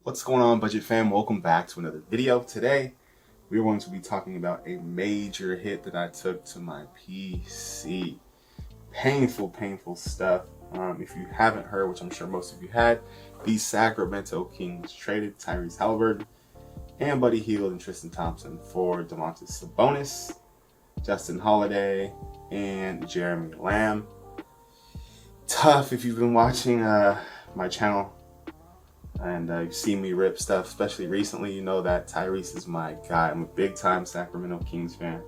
What's going on, Budget fam? Welcome back to another video. Today, we're going to be talking about a major hit that I took to my PC. Painful stuff. If you haven't heard, which I'm sure most of you had, the Sacramento Kings traded Tyrese Haliburton and Buddy Hield and Tristan Thompson for Domantas Sabonis, Justin Holiday, and Jeremy Lamb. Tough if you've been watching my channel and you've seen me rip stuff, especially recently. You know that Tyrese is my guy. I'm a big time Sacramento Kings fan,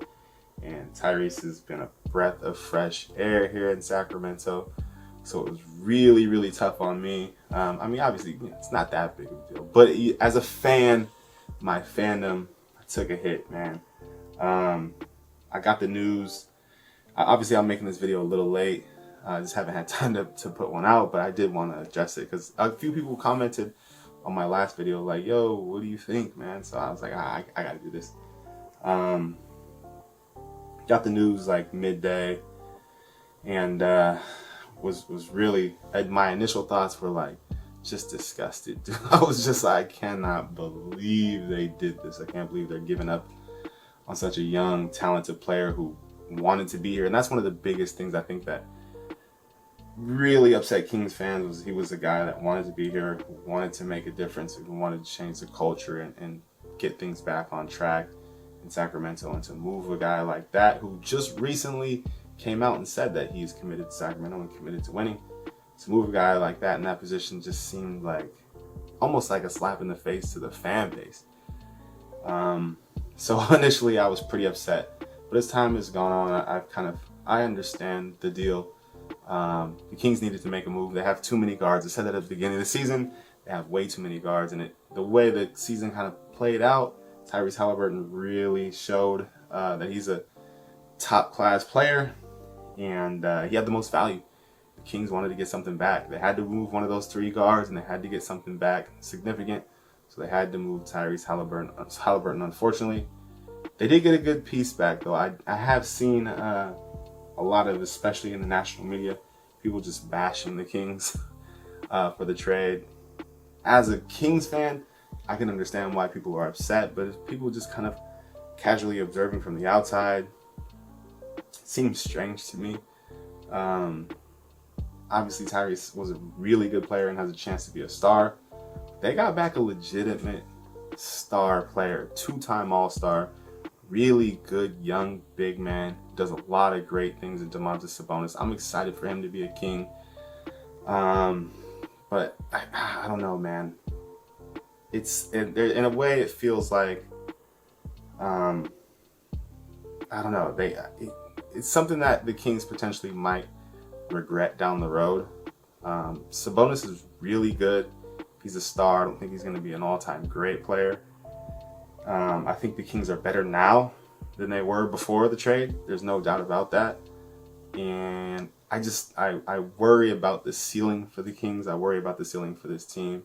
and Tyrese has been a breath of fresh air here in Sacramento. So it was really tough on me. I mean, obviously, it's not that big of a deal, but as a fan, my fandom, I took a hit, man. I got the news. Obviously, I'm making this video a little late. I just haven't had time to put one out, but I did want to address it because a few people commented on my last video like, yo, what do you think, man? So I was like, I gotta do this. Got the news like midday, and was really, my initial thoughts were like just disgusted. I was just like, I cannot believe they did this. I can't believe they're giving up on such a young, talented player who wanted to be here. And that's one of the biggest things I think that really upset Kings fans. Was he was a guy that wanted to be here, wanted to make a difference, and wanted to change the culture and get things back on track in Sacramento. And to move a guy like that who just recently came out and said that he's committed to Sacramento and committed to winning, to move a guy like that in that position just seemed like almost like a slap in the face to the fan base. So initially I was pretty upset, but as time has gone on, I understand the deal. The Kings needed to make a move. They have too many guards. I said that at the beginning of the season. They have way too many guards, and the way the season kind of played out, Tyrese Haliburton really showed that he's a top-class player, and he had the most value. The Kings wanted to get something back. They had to move one of those three guards, and they had to get something back significant, so they had to move Tyrese Haliburton. Unfortunately, they did get a good piece back, though. I have seen a lot of, especially in the national media, people just bashing the Kings for the trade. As a Kings fan, I can understand why people are upset, but if people just kind of casually observing from the outside, it seems strange to me. Obviously, Tyrese was a really good player and has a chance to be a star. They got back a legitimate star player, two-time All-Star, really good young big man, does a lot of great things in Domantas Sabonis. I'm excited for him to be a King. But I don't know, man. In a way it feels like I don't know. It's something that the Kings potentially might regret down the road. Sabonis is really good. He's a star. I don't think he's going to be an all-time great player. I think the Kings are better now than they were before the trade. There's no doubt about that. And I worry about the ceiling for the Kings. I worry about the ceiling for this team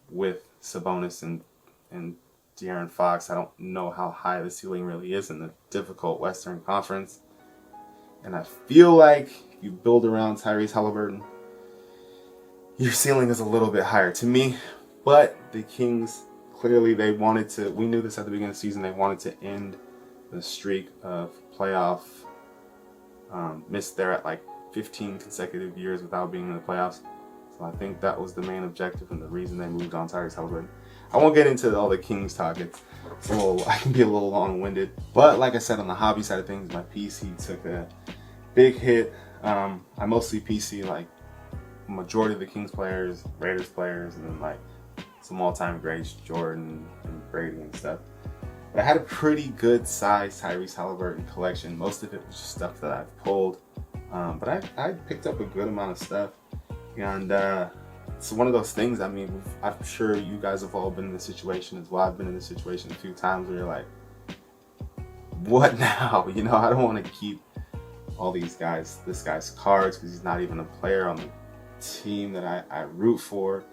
with Sabonis and De'Aaron Fox. I don't know how high the ceiling really is in the difficult Western Conference. And I feel like if you build around Tyrese Haliburton, your ceiling is a little bit higher to me. But the Kings, clearly they wanted to, we knew this at the beginning of the season, they wanted to end the streak of playoff missed there at like 15 consecutive years without being in the playoffs. So I think that was the main objective and the reason they moved on Tyrese Haliburton. I won't get into all the Kings talk. I can be a little long-winded. But like I said, on the hobby side of things, my PC took a big hit. I mostly PC like majority of the Kings players, Raiders players, and then like some all-time greats, Jordan and Brady and stuff. But I had a pretty good size Tyrese Haliburton collection. Most of it was just stuff that I've pulled. But I picked up a good amount of stuff. And it's one of those things, I mean, I'm sure you guys have all been in this situation as well. I've been in this situation a few times where you're like, what now? You know, I don't want to keep all this guy's cards because he's not even a player on the team that I root for.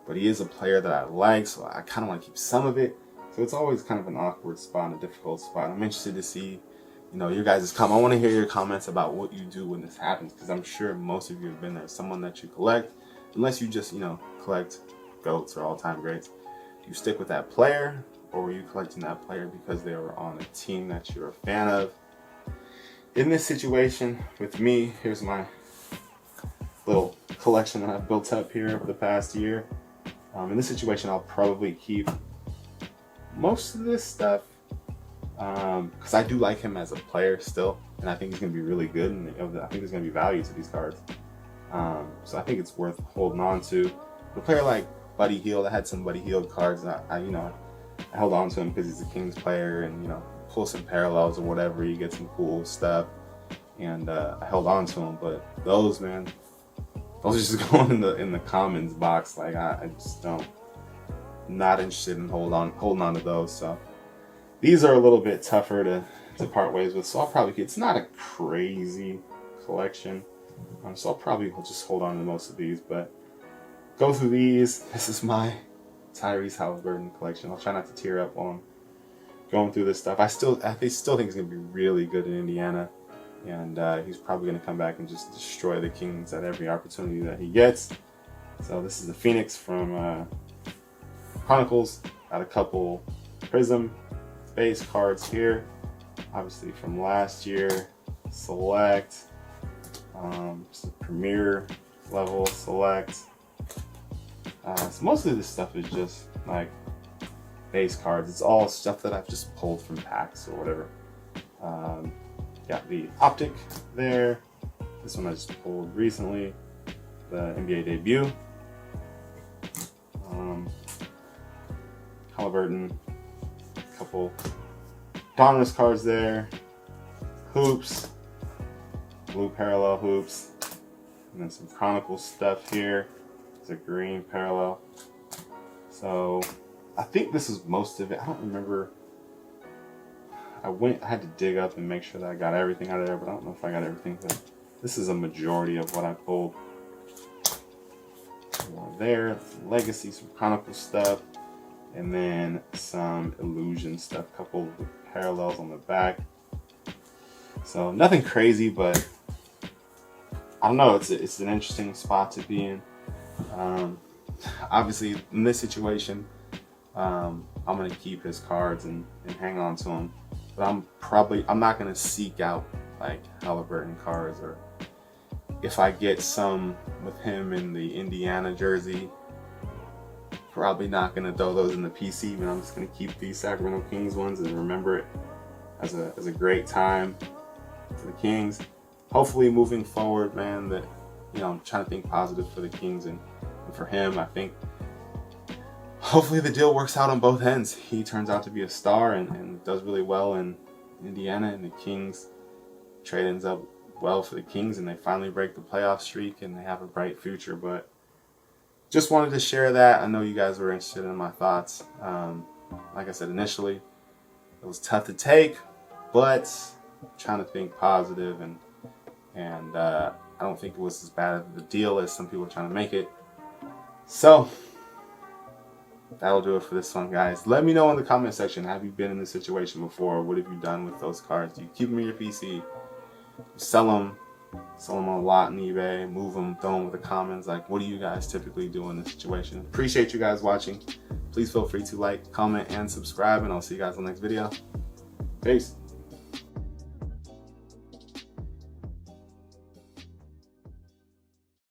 But he is a player that I like, so I kind of want to keep some of it. So it's always kind of an awkward spot, a difficult spot. I'm interested to see, you know, your guys' comment. I want to hear your comments about what you do when this happens, because I'm sure most of you have been there. Someone that you collect, unless you just, you know, collect GOATs or all-time greats? Do you stick with that player, or were you collecting that player because they were on a team that you're a fan of? In this situation with me, here's my little collection that I've built up here over the past year. In this situation, I'll probably keep most of this stuff because I do like him as a player still, and I think he's going to be really good, and I think there's going to be value to these cards. So I think it's worth holding on to. A player like Buddy Hield, I had some Buddy Hield cards, and I held on to him because he's a Kings player, and pull some parallels or whatever, you get some cool stuff, and I held on to him. But those, man, those are just going in the commons box. Like I just not interested in holding on to those. So these are a little bit tougher to part ways with. So I'll probably keep. It's not a crazy collection, so I'll probably just hold on to most of these. But go through these. This is my Tyrese Haliburton collection. I'll try not to tear up while I'm going through this stuff. I still think he's going to be really good in Indiana, and he's probably going to come back and just destroy the Kings at every opportunity that he gets. So this is the Phoenix from Chronicles. Got a couple Prism base cards here, obviously from last year. Select, just a Premier level Select. So most of this stuff is just like base cards. It's all stuff that I've just pulled from packs or whatever. Got the Optic there. This one I just pulled recently. The NBA debut. Haliburton. A couple Donruss cards there. Hoops. Blue parallel hoops. And then some Chronicle stuff here. It's a green parallel. So I think this is most of it. I don't remember. I had to dig up and make sure that I got everything out of there, but I don't know if I got everything. But this is a majority of what I pulled. There, some Legacy, some Chronicle stuff, and then some Illusion stuff, couple of parallels on the back. So nothing crazy, but I don't know. It's an interesting spot to be in. Obviously, in this situation, I'm gonna keep his cards and hang on to them. But I'm not gonna seek out like Haliburton cards, or if I get some with him in the Indiana jersey, probably not gonna throw those in the PC. But I'm just gonna keep these Sacramento Kings ones and remember it as a great time for the Kings. Hopefully, moving forward, man, that I'm trying to think positive for the Kings and for him. I think hopefully the deal works out on both ends. He turns out to be a star and does really well in Indiana, and the Kings trade ends up well for the Kings, and they finally break the playoff streak and they have a bright future. But just wanted to share that. I know you guys were interested in my thoughts. Like I said initially, it was tough to take, but I'm trying to think positive, and I don't think it was as bad of a deal as some people are trying to make it. So that'll do it for this one, guys. Let me know in the comment section, have you been in this situation before? What have you done with those cards? Do you keep them in your PC? Sell them on a lot on eBay, move them, throw them with the commons? Like, what do you guys typically do in this situation? Appreciate you guys watching. Please feel free to like, comment, and subscribe, and I'll see you guys in the next video. Peace.